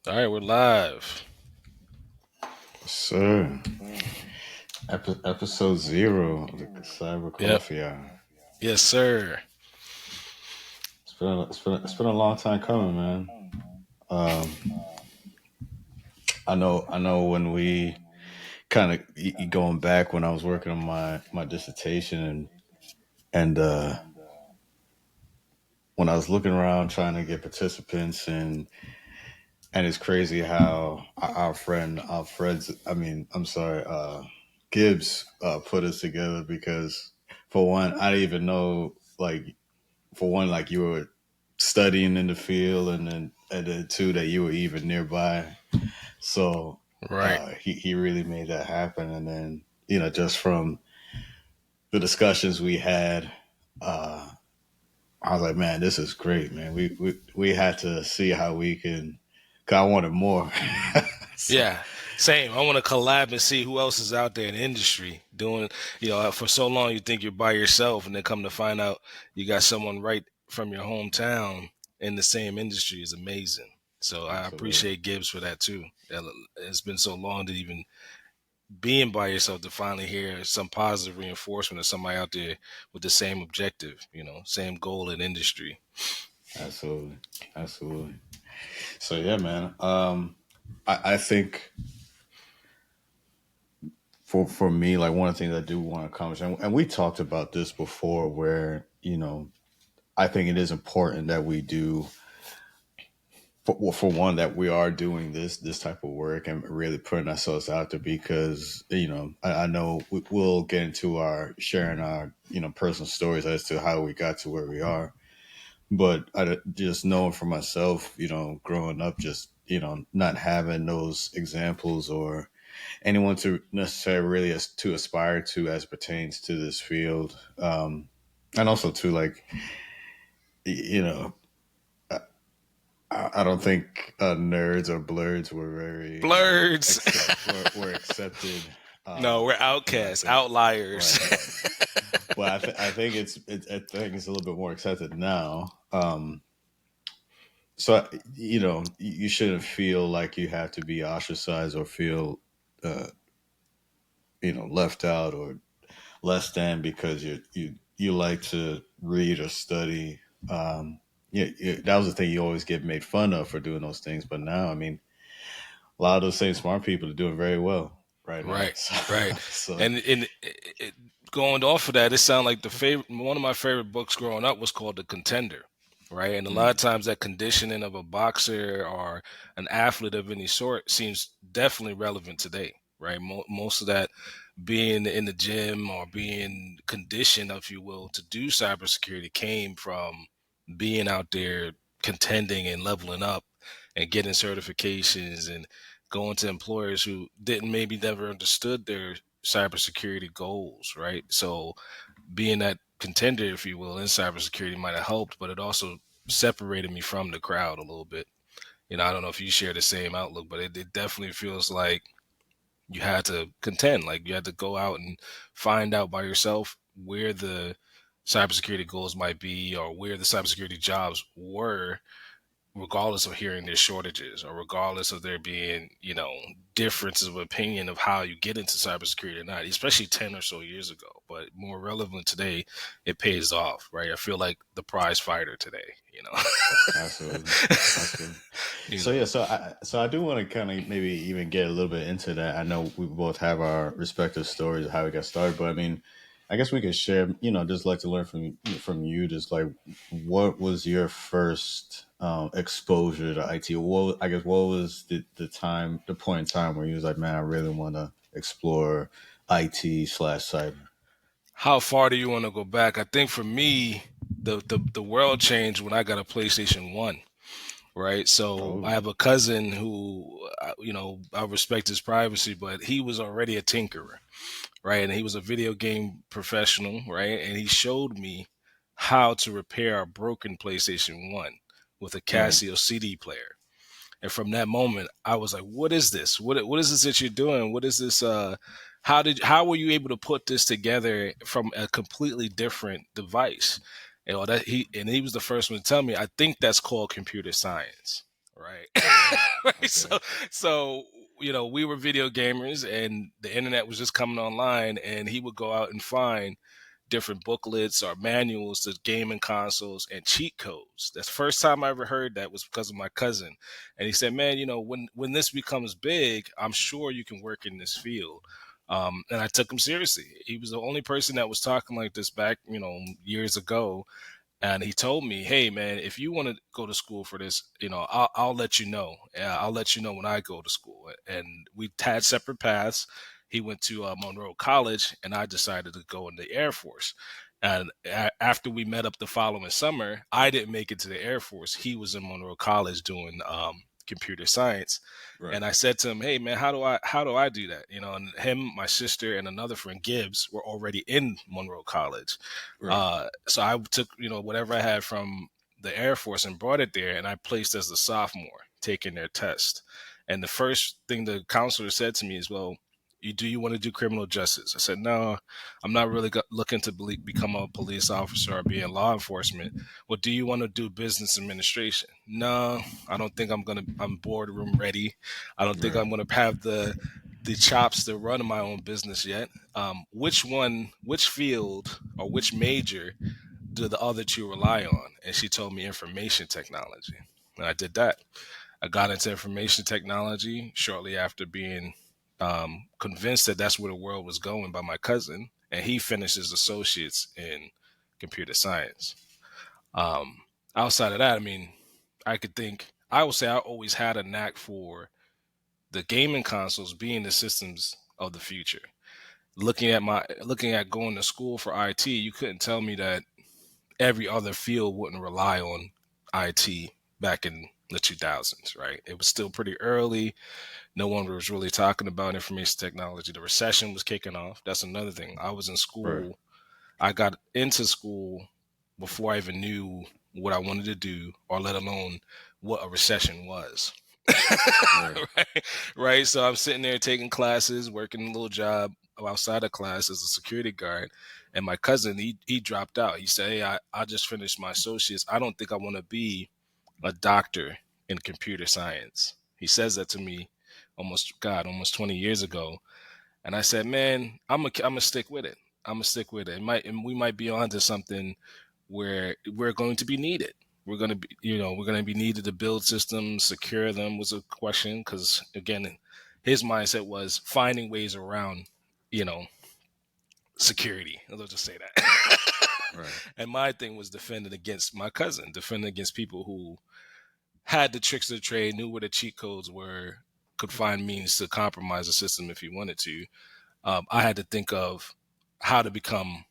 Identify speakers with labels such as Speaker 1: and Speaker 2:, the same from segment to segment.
Speaker 1: All right, we're live.
Speaker 2: Sir, episode 0 of the Cyber
Speaker 1: Yep.
Speaker 2: Coffee Hour.
Speaker 1: Yes, sir.
Speaker 2: It's been a long time coming, man. Um, I know when we kind of going back when I was working on my dissertation and when I was looking around trying to get participants and it's crazy how our friend Alfred's I mean I'm sorry Gibbs put us together because for one I didn't even know like for one, like you were studying in the field, and then two that you were even nearby. So
Speaker 1: Right.
Speaker 2: he really made that happen. And then just from the discussions we had, uh, I was like, man, this is great, man. We had to see how we can. Cause I wanted more. so
Speaker 1: Yeah. Same. I want to collab and see who else is out there in the industry doing. For so long you think you're by yourself, and then come to find out you got someone right from your hometown in the same industry is amazing. So I
Speaker 2: absolutely,
Speaker 1: appreciate Gibbs for that too. It's been so long to even being by yourself to finally hear some positive reinforcement of somebody out there with the same objective, same goal in industry.
Speaker 2: absolutely, absolutely. So yeah, man. I think for me, like one of the things I do want to accomplish, and we talked about this before, where I think it is important that we do, for one, that we are doing this type of work and really putting ourselves out there because I know we'll get into our sharing our personal stories as to how we got to where we are, but I just knowing for myself, growing up, just not having those examples or anyone to necessarily really to aspire to as pertains to this field. And also too, like, you know, I don't think nerds or blurs were very
Speaker 1: Blurs.
Speaker 2: were accepted
Speaker 1: No, we're
Speaker 2: back
Speaker 1: outcasts,
Speaker 2: then,
Speaker 1: outliers.
Speaker 2: right? But I think I think it's a little bit more accepted now. So you shouldn't feel like you have to be ostracized or feel uh, left out or less than because you like to read or study. That was the thing you always get made fun of for doing those things. But now, I mean, a lot of those same smart people are doing very well right now.
Speaker 1: Right, right.
Speaker 2: So
Speaker 1: And going off of that, it sounded like one of my favorite books growing up was called The Contender, right? And a lot of
Speaker 2: mm,
Speaker 1: times that conditioning of a boxer or an athlete of any sort seems definitely relevant today, right? Most of that being in the gym or being conditioned, if you will, to do cybersecurity came from being out there contending and leveling up and getting certifications and going to employers who didn't maybe never understood their cybersecurity goals, right? So being that contender, if you will, in cybersecurity might have helped, but it also separated me from the crowd a little bit. I don't know if you share the same outlook, but it definitely feels like you had to contend, like you had to go out and find out by yourself where the cybersecurity goals might be or where the cybersecurity jobs were, regardless of hearing there's shortages or regardless of there being, differences of opinion of how you get into cybersecurity or not, especially 10 or so years ago. But more relevant today, it pays off, right? I feel like the prize fighter today,
Speaker 2: absolutely, absolutely.
Speaker 1: you
Speaker 2: So
Speaker 1: know.
Speaker 2: yeah, so I do want to kind of maybe even get a little bit into that. I know we both have our respective stories of how we got started, but I mean, I guess we could share. Just like to learn from you. Just like, what was your first exposure to IT? What was the point in time where you was like, man, I really want to explore IT/cyber.
Speaker 1: How far do you want to go back? I think for me, the world changed when I got a PlayStation 1. Right. So I
Speaker 2: Oh,
Speaker 1: have a cousin who, I respect his privacy, but he was already a tinkerer. Right. And he was a video game professional. Right. And he showed me how to repair a broken PlayStation 1 with a
Speaker 2: right.
Speaker 1: Casio CD player. And from that moment, I was like, what is this? What is this that you're doing? What is this? How were you able to put this together from a completely different device? That he was the first one to tell me, I think that's called computer science. right?
Speaker 2: Right.
Speaker 1: Right.
Speaker 2: Okay.
Speaker 1: So we were video gamers, and the internet was just coming online, and he would go out and find different booklets or manuals to gaming consoles and cheat codes. That's the first time I ever heard that was because of my cousin. And he said, man, when this becomes big, I'm sure you can work in this field. And I took him seriously. He was the only person that was talking like this back, years ago. And he told me, "Hey, man, if you want to go to school for this, I'll let you know. Yeah, I'll let you know when I go to school." And we had separate paths. He went to Monroe College, and I decided to go in the Air Force. And after we met up the following summer, I didn't make it to the Air Force. He was in Monroe College doing computer science.
Speaker 2: Right.
Speaker 1: And I said to him, "Hey, man, how do I do that?" And him, my sister, and another friend, Gibbs, were already in Monroe College.
Speaker 2: Right.
Speaker 1: So I took, whatever I had from the Air Force and brought it there, and I placed as a sophomore taking their test. And the first thing the counselor said to me is, "Well, do you want to do criminal justice?" I said, "No, I'm not really looking to become a police officer or be in law enforcement." "Well, do you want to do business administration?" "No, I don't think I'm boardroom ready. I don't think
Speaker 2: Right.
Speaker 1: I'm going to have the chops to run my own business yet. Which field or which major do the other two rely on?" And she told me information technology. And I did that. I got into information technology shortly after being convinced that that's where the world was going by my cousin. And he finished his associates in computer science. Um, Outside of that, I mean, I would say I always had a knack for the gaming consoles being the systems of the future. Looking at going to school for IT, you couldn't tell me that every other field wouldn't rely on IT back in the 2000s, right? It was still pretty early. No one was really talking about information technology. The recession was kicking off. That's another thing. I was in
Speaker 2: Right.
Speaker 1: school. I got into school before I even knew what I wanted to do, or let alone what a recession was.
Speaker 2: Right.
Speaker 1: Right, right. So I'm sitting there taking classes, working a little job outside of class as a security guard, and my cousin he dropped out. He said, "Hey, I just finished my associates. I don't think I want to be a doctor in computer science." He says that to me almost 20 years ago, and I said, "Man, I'm gonna stick with it. I'm gonna stick with it. And we might be onto something where we're going to be needed. We're going to be needed to build systems, secure them." Was a question because again, his mindset was finding ways around, you know, security. Let's just say that.
Speaker 2: Right.
Speaker 1: And my thing was defending against my cousin, defending against people who had the tricks of the trade, knew where the cheat codes were, could find means to compromise the system if he wanted to. I had to think of how to become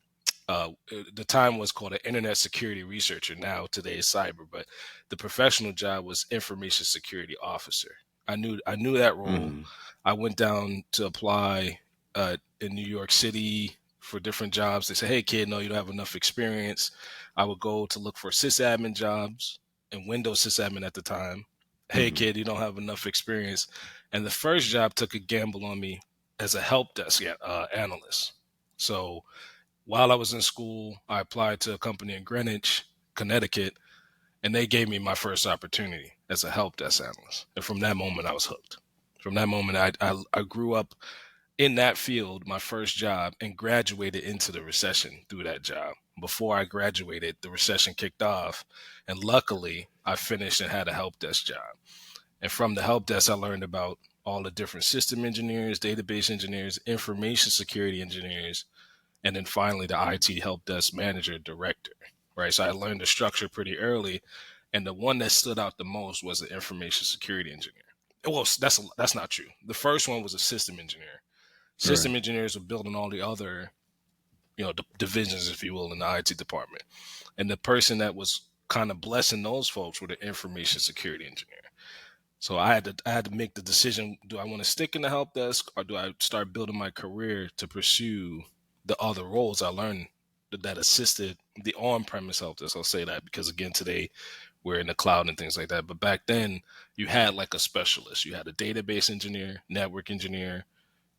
Speaker 1: the time was called an internet security researcher. Now today is cyber, but the professional job was information security officer. I knew that role.
Speaker 2: Mm-hmm.
Speaker 1: I went down to apply in New York City for different jobs. They said, "Hey kid, no, you don't have enough experience." I would go to look for sysadmin jobs and Windows sysadmin at the time. "Hey
Speaker 2: Mm-hmm.
Speaker 1: kid, you don't have enough experience." And the first job took a gamble on me as a help desk analyst. So while I was in school, I applied to a company in Greenwich, Connecticut, and they gave me my first opportunity as a help desk analyst. And from that moment, I was hooked. From that moment, I grew up in that field, my first job, and graduated into the recession through that job. Before I graduated, the recession kicked off, and luckily, I finished and had a help desk job. And from the help desk, I learned about all the different system engineers, database engineers, information security engineers, and then finally the IT help desk manager director. Right. So I learned the structure pretty early. And the one that stood out the most was the information security engineer. Well, that's not true. The first one was a system engineer.
Speaker 2: Right.
Speaker 1: System engineers were building all the other, divisions, if you will, in the IT department. And the person that was kind of blessing those folks were the information security engineer. So I had to make the decision: do I want to stick in the help desk, or do I start building my career to pursue the other roles I learned that assisted the on-premise help desk? I'll say that because again, today we're in the cloud and things like that. But back then, you had like a specialist. You had a database engineer, network engineer,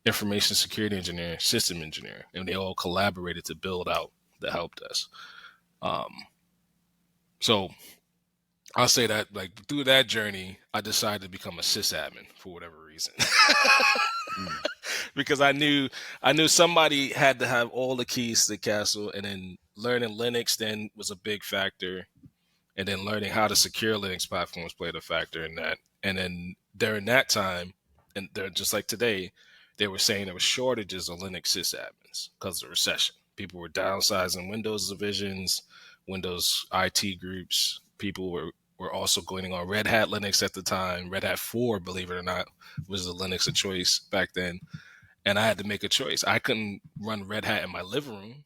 Speaker 1: information security engineer, system engineer, and they all collaborated to build out the help desk. Um, so I'll say that like through that journey, I decided to become a sysadmin for whatever reason.
Speaker 2: Mm.
Speaker 1: Because I knew somebody had to have all the keys to the castle, and then learning Linux then was a big factor, and then learning how to secure Linux platforms played a factor in that. And then during that time, and they're just like today, they were saying there were shortages of Linux sysadmins because of the recession. People were downsizing Windows divisions, Windows IT groups. People were also going on Red Hat Linux at the time. Red Hat 4, believe it or not, was the Linux of choice back then. And I had to make a choice. I couldn't run Red Hat in my living room.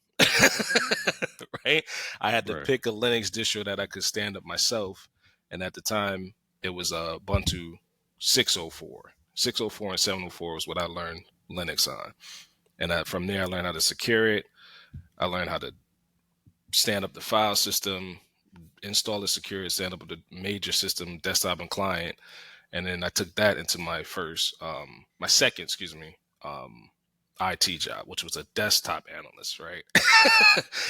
Speaker 1: Right? I had to
Speaker 2: Right.
Speaker 1: pick a Linux distro that I could stand up myself. And at the time, it was Ubuntu 604. 604 and 704 was what I learned Linux on. And from there, I learned how to secure it. I learned how to stand up the file system, install it secure, stand up the major system, desktop and client. And then I took that into my second, um, IT job, which was a desktop analyst. Right,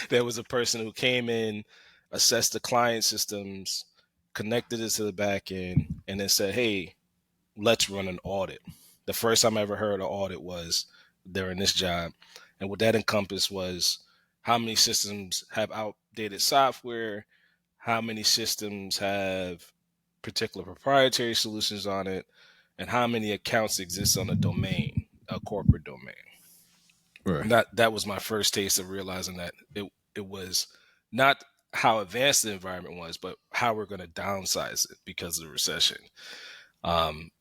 Speaker 1: there was a person who came in, assessed the client systems, connected it to the back end, and then said, "Hey, let's run an audit." The first time I ever heard of audit was during this job, and what that encompassed was how many systems have outdated software, how many systems have particular proprietary solutions on it, and how many accounts exist on a domain, a corporate domain.
Speaker 2: Right.
Speaker 1: And that was my first taste of realizing that it was not how advanced the environment was, but how we're going to downsize it because of the recession. Um,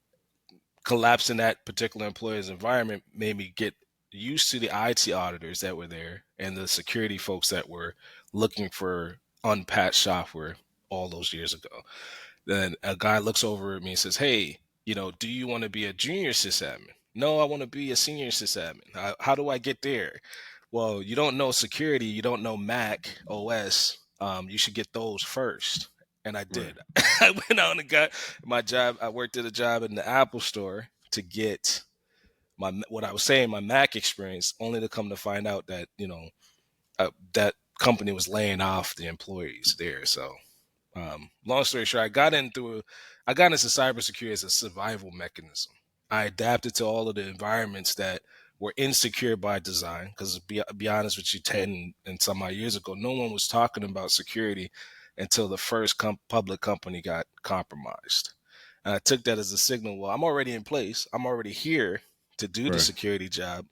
Speaker 1: Collapsing that particular employer's environment made me get used to the IT auditors that were there and the security folks that were looking for unpatched software all those years ago. Then a guy looks over at me and says, "Hey, do you want to be a junior sysadmin?" "No, I want to be a senior sysadmin." How do I get there?" "Well, you don't know security, you don't know Mac OS. You should get those first. And I
Speaker 2: Right.
Speaker 1: did. I went out and got my job. I worked at a job in the Apple store to get what I was saying, my Mac experience, only to come to find out that that company was laying off the employees there. So long story short, I got into cybersecurity as a survival mechanism. I adapted to all of the environments that were insecure by design. Because be honest with you, 10 and some odd years ago, no one was talking about security until the first public company got compromised. And I took that as a signal. Well, I'm already in place. I'm already here to do the
Speaker 2: Right.
Speaker 1: security job.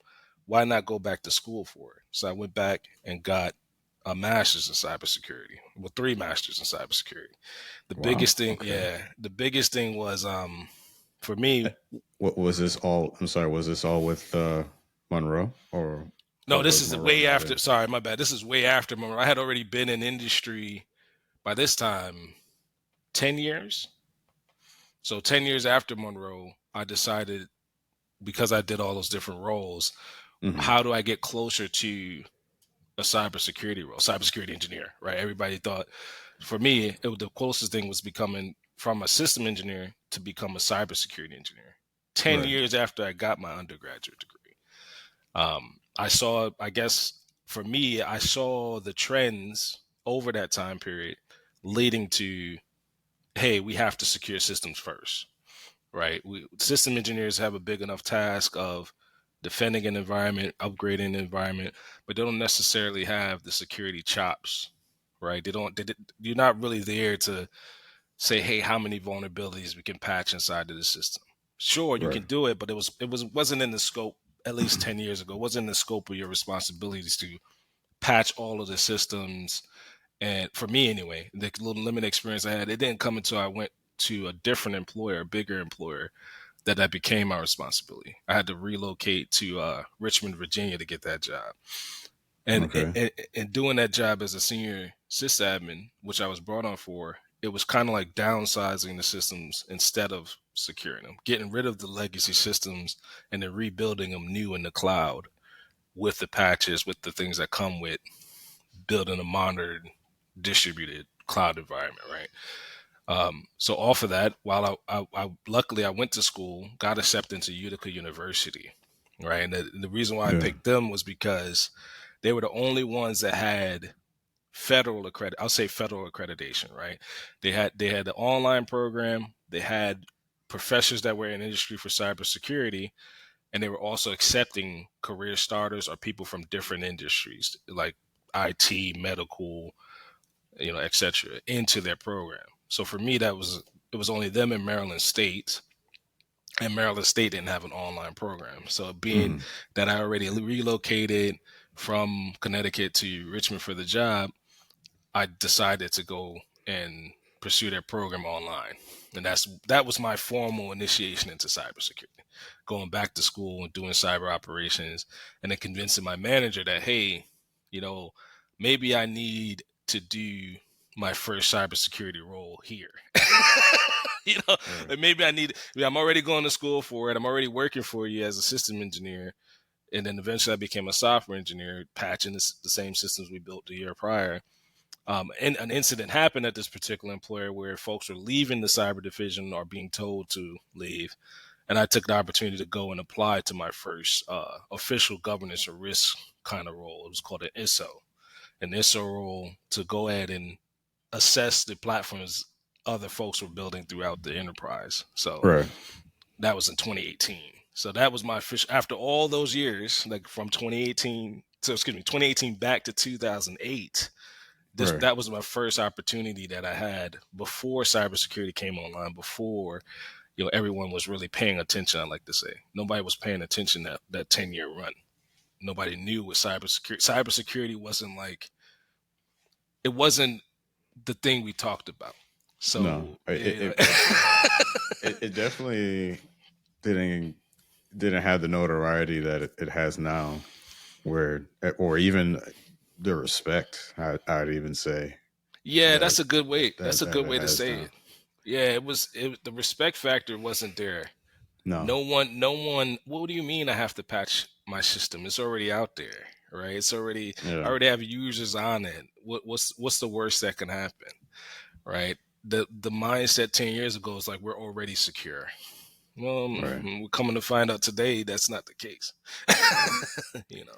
Speaker 1: Why not go back to school for it? So I went back and got a master's in cybersecurity. Well, three masters in cybersecurity. The
Speaker 2: Wow.
Speaker 1: biggest thing,
Speaker 2: Okay.
Speaker 1: yeah, the biggest thing was for me.
Speaker 2: What was this all? I'm sorry. Was this all with Monroe, or
Speaker 1: No, this
Speaker 2: was
Speaker 1: is
Speaker 2: Monroe
Speaker 1: way
Speaker 2: not
Speaker 1: after.
Speaker 2: in?
Speaker 1: Sorry, my bad. This is way after. I had already been in industry by this time 10 years. So 10 years after Monroe, I decided, because I did all those different roles,
Speaker 2: Hmm.
Speaker 1: how do I get closer to a cybersecurity role, cybersecurity engineer, right? Everybody thought, for me, the closest thing was becoming from a system engineer to become a cybersecurity engineer. 10
Speaker 2: Right.
Speaker 1: years after I got my undergraduate degree, I saw, I guess, for me, I saw the trends over that time period leading to, hey, we have to secure systems first, right? System engineers have a big enough task of defending an environment, upgrading the environment, but they don't necessarily have the security chops, right? You're not really there to say, hey, how many vulnerabilities we can patch inside of the system. Sure, you
Speaker 2: Right.
Speaker 1: can do it, but wasn't in the scope. At least 10 years ago, wasn't in the scope of your responsibilities to patch all of the systems. And for me anyway, the little limited experience I had, it didn't come until I went to a different employer, a bigger employer, that became my responsibility. I had to relocate to Richmond, Virginia to get that job. And
Speaker 2: Okay.
Speaker 1: in doing that job as a senior sysadmin, which I was brought on for, it was kind of like downsizing the systems instead of securing them, getting rid of the legacy systems and then rebuilding them new in the cloud with the patches, with the things that come with building a monitored, distributed cloud environment, right? So off of that, while I luckily I went to school, got accepted into Utica University, right? And the reason why I
Speaker 2: Yeah.
Speaker 1: picked them was because they were the only ones that had federal accredit. I'll say federal accreditation, right? They had the online program. They had professors that were in industry for cybersecurity, and they were also accepting career starters or people from different industries like IT, medical, etc., into their program. So for me, it was only them in Maryland State, and Maryland State didn't have an online program. So being
Speaker 2: Mm-hmm.
Speaker 1: that I already relocated from Connecticut to Richmond for the job, I decided to go and pursue their program online. And that was my formal initiation into cybersecurity. Going back to school and doing cyber operations, and then convincing my manager that, hey, you know, maybe I need to do my first cybersecurity role here.
Speaker 2: Right.
Speaker 1: Like maybe I'm already going to school for it. I'm already working for you as a system engineer. And then eventually I became a software engineer, patching the same systems we built the year prior. And an incident happened at this particular employer where folks were leaving the cyber division or being told to leave. And I took the opportunity to go and apply to my first official governance or risk kind of role. It was called an ISO role, to go ahead and assess the platforms other folks were building throughout the enterprise. So
Speaker 2: Right.
Speaker 1: that was in 2018. So that was my fish after all those years, like from 2018 back to 2008.
Speaker 2: Right.
Speaker 1: That was my first opportunity that I had before cybersecurity came online, before everyone was really paying attention. I like to say nobody was paying attention that 10-year run. Nobody knew what cybersecurity. Cybersecurity wasn't like it wasn't the thing we talked about.
Speaker 2: No,
Speaker 1: So
Speaker 2: it definitely didn't didn't have the notoriety that it has now, where or even the respect. I'd even say
Speaker 1: yeah,
Speaker 2: that
Speaker 1: that's a good way. That's a
Speaker 2: that
Speaker 1: good
Speaker 2: it
Speaker 1: way to
Speaker 2: has
Speaker 1: say
Speaker 2: now.
Speaker 1: it. Yeah, the respect factor wasn't there.
Speaker 2: No.
Speaker 1: No one. What do you mean I have to patch my system? It's already out there, right? I
Speaker 2: Yeah.
Speaker 1: already have users on it. What's the worst that can happen, right? The mindset 10 years ago is like we're already secure. Well,
Speaker 2: Right.
Speaker 1: we're coming to find out today that's not the case. you know.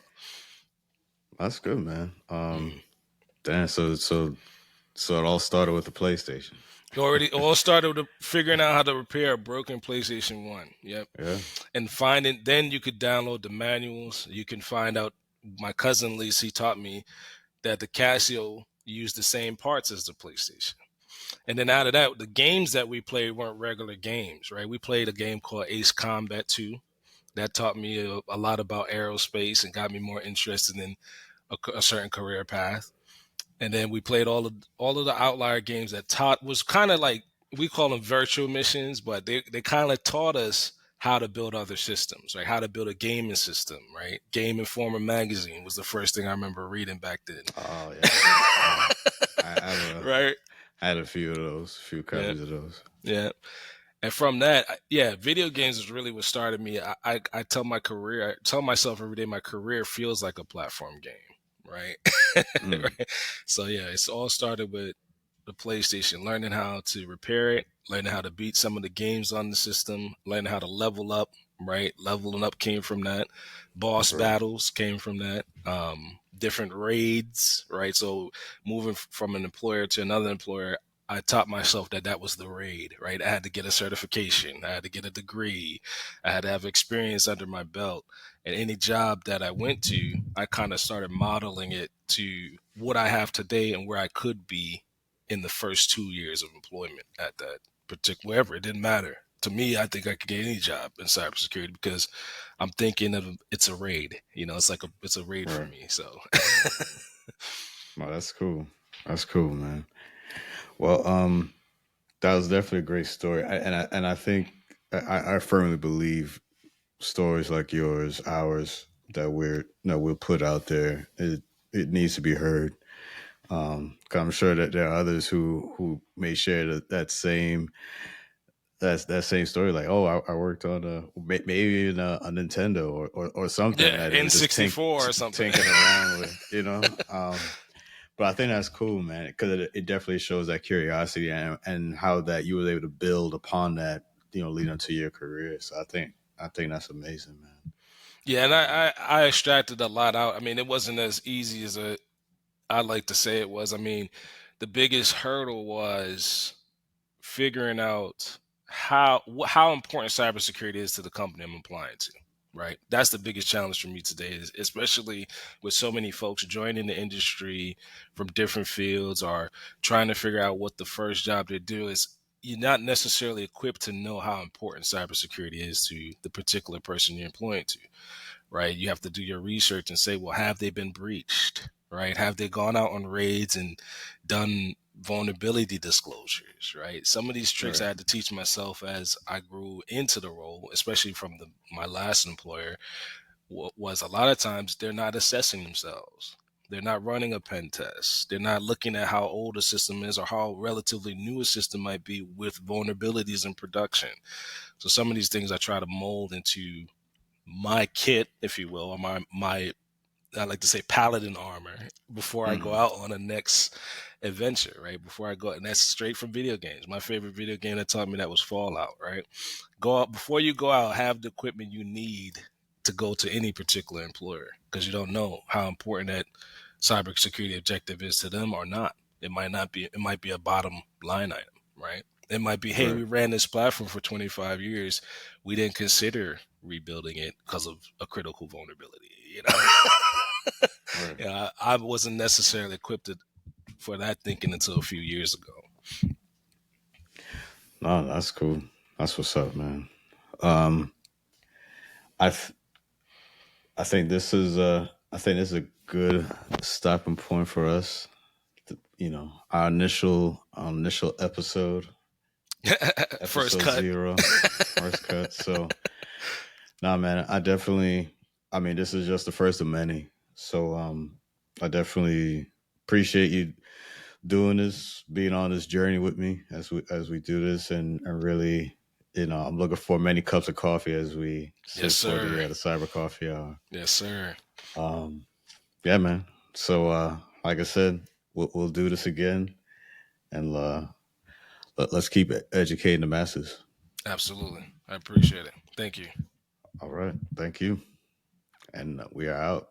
Speaker 2: That's good, man.
Speaker 1: Mm.
Speaker 2: Damn. So it all started with the PlayStation.
Speaker 1: Already all started with figuring out how to repair a broken PlayStation 1. Yep.
Speaker 2: Yeah.
Speaker 1: And finding then you could download the manuals. You can find out my cousin Lisa, he taught me that the Casio used the same parts as the PlayStation. And then out of that, the games that we played weren't regular games, right? We played a game called Ace Combat 2. That taught me a lot about aerospace and got me more interested in a certain career path. And then we played all of the outlier games that taught was kind of like we call them virtual missions, but they kind of taught us how to build other systems, right? How to build a gaming system, right? Game Informer magazine was the first thing I remember reading back then.
Speaker 2: Oh yeah. Yeah. I have a
Speaker 1: right?
Speaker 2: I had a few of those, a few
Speaker 1: Yeah,
Speaker 2: copies of those.
Speaker 1: yeah. And from that, yeah, video games is really what started me. I tell my career, I tell myself every day, my career feels like a platform game, right?
Speaker 2: Mm.
Speaker 1: right? So yeah, it's all started with the PlayStation, learning how to repair it, learning how to beat some of the games on the system, learning how to level up, right? Leveling up came from that. Boss
Speaker 2: Right.
Speaker 1: battles came from that. Different raids, right? So moving from an employer to another employer, I taught myself that was the raid, right? I had to get a certification. I had to get a degree. I had to have experience under my belt. And any job that I went to, I kind of started modeling it to what I have today and where I could be in the first 2 years of employment at that particular, wherever. It didn't matter. To me, I think I could get any job in cybersecurity because I'm thinking of it's a raid. It's a raid for
Speaker 2: Right.
Speaker 1: me. So
Speaker 2: Well, that's cool. That's cool, man. Well, that was definitely a great story, and I think I firmly believe stories like yours, ours, we'll put out there. It needs to be heard. 'Cause I'm sure that there are others who may share that same story. Like, oh, I worked on maybe even a Nintendo or something
Speaker 1: yeah,
Speaker 2: that they were just
Speaker 1: N64 or something.
Speaker 2: tinkering around with, But I think that's cool, man, because it definitely shows that curiosity and how that you was able to build upon that, leading into your career. So I think that's amazing, man.
Speaker 1: Yeah, and
Speaker 2: Um,
Speaker 1: I extracted a lot out. I mean, it wasn't as easy as I like to say it was. I mean, the biggest hurdle was figuring out how important cybersecurity is to the company I'm applying to. Right, that's the biggest challenge for me today, is especially with so many folks joining the industry from different fields or trying to figure out what the first job they do is. You're not necessarily equipped to know how important cybersecurity is to the particular person you're employing to, right? You have to do your research and say, well, have they been breached, right? Have they gone out on raids and done vulnerability disclosures, right? Some of these tricks I
Speaker 2: Right.
Speaker 1: had to teach myself as I grew into the role, especially from my last employer, was a lot of times they're not assessing themselves. They're not running a pen test. They're not looking at how old a system is or how relatively new a system might be with vulnerabilities in production. So some of these things I try to mold into my kit, if you will, or my I like to say paladin armor before I go
Speaker 2: Hmm.
Speaker 1: out on the next adventure, right? Before I go, and that's straight from video games. My favorite video game that taught me that was Fallout, right? Go out before you go out, have the equipment you need to go to any particular employer because you don't know how important that cybersecurity objective is to them or not. It might not be. It might be a bottom line item, right? It might be, hey,
Speaker 2: Right.
Speaker 1: we ran this platform for 25 years. We didn't consider rebuilding it because of a critical vulnerability.
Speaker 2: Right.
Speaker 1: I wasn't necessarily equipped for that thinking until a few years ago.
Speaker 2: No, that's cool. That's what's up, man. Um, I th- I think this is a good stopping point for us. You know, our initial
Speaker 1: First
Speaker 2: episode
Speaker 1: cut.
Speaker 2: 0, first cut. So, nah, man, I mean, this is just the first of many. So, I definitely appreciate you doing this, being on this journey with me as we do this, and really, I'm looking for many cups of coffee as we
Speaker 1: Yes,
Speaker 2: sit for
Speaker 1: sir.
Speaker 2: the cyber coffee hour.
Speaker 1: Yes, sir.
Speaker 2: Um, yeah, man. So, like I said, we'll do this again, and let's keep educating the masses.
Speaker 1: Absolutely. I appreciate it. Thank you.
Speaker 2: All right, thank you, and we are out.